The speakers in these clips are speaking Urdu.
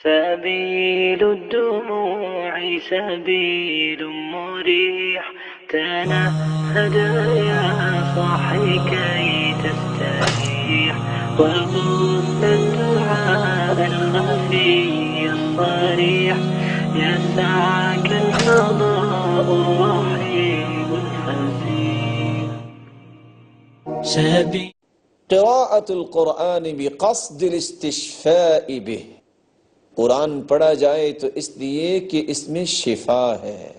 سبيل الدموع سبيل مريح تنهد يا صاحي كي تستريح وغص الدعاء الخفي الصريح يسعك الفضاء الرحيم الفسيح قراءة القرآن بقصد الاستشفاء به، قرآن پڑھا جائے تو اس لیے کہ اس میں شفا ہے،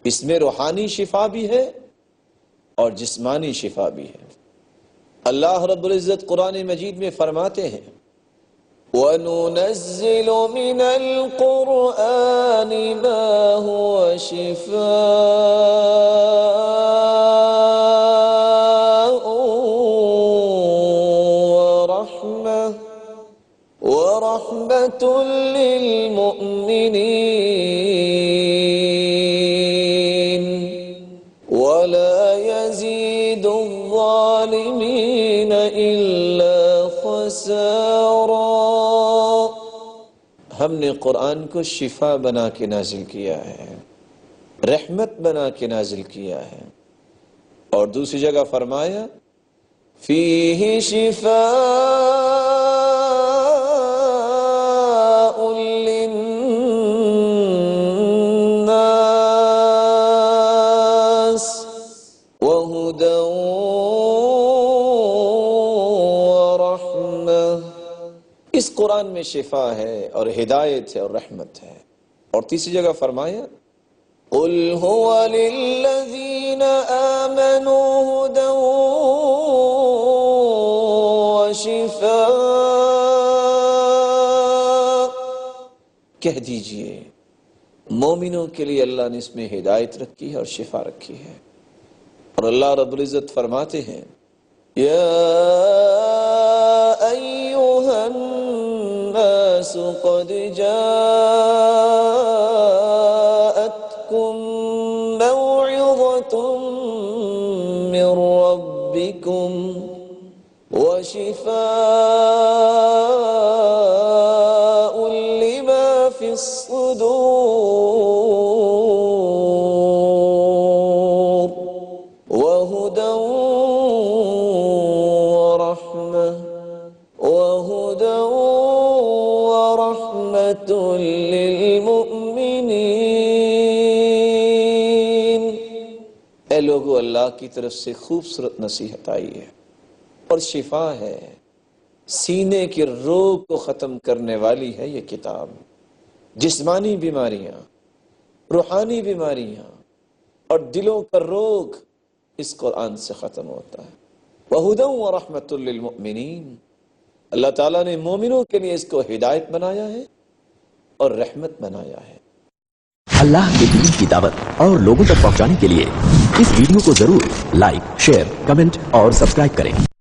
اس میں روحانی شفا بھی ہے اور جسمانی شفا بھی ہے۔ اللہ رب العزت قرآن مجید میں فرماتے ہیں وَنُنَزِّلُ مِنَ الْقُرْآنِ مَا هُوَ شِفَاءٌ وَرَحْمَةٌ لِّلْمُؤْمِنِينَ وَلَا يَزِيدُ الظَّالِمِينَ إِلَّا خَسَارًا۔ ہم نے قرآن کو شفا بنا کے نازل کیا ہے، رحمت بنا کے نازل کیا ہے، اور دوسری جگہ فرمایا فِيهِ شِفَاءٌ لِّلنَّاسِ وَهُدًى وَرَحْمَةٌ۔ اس قرآن میں شفا ہے اور ہدایت ہے اور رحمت ہے۔ اور تیسری جگہ فرمایا قُلْ هُوَ لِلَّذِينَ آمَنُوا هُدًى وَشِفَاءٌ۔ کہہ دیجئے مومنوں کے لیے اللہ نے اس میں ہدایت رکھی ہے اور شفا رکھی ہے۔ اور اللہ رب العزت فرماتے ہیں یا ایھا الناس قد جاءتکم موعظۃ من ربکم وشفاء لما فی الصدور وہدى ورحمة للمؤمنین۔ اے لوگو، اللہ کی طرف سے خوبصورت نصیحت آئی ہے اور شفا ہے، سینے کی روگ کو ختم کرنے والی ہے یہ کتاب۔ جسمانی بیماریاں، روحانی بیماریاں اور دلوں کا روگ اس قرآن سے ختم ہوتا ہے۔ وَهُدًى وَرَحْمَةٌ لِّلْمُؤْمِنِينَ، اللہ تعالیٰ نے مومنوں کے لیے اس کو ہدایت بنایا ہے اور رحمت بنایا ہے۔ اللہ کے دین کی دعوت اور لوگوں تک پہنچانے کے لیے اس ویڈیو کو ضرور لائک، شیئر، کمنٹ اور سبسکرائب کریں۔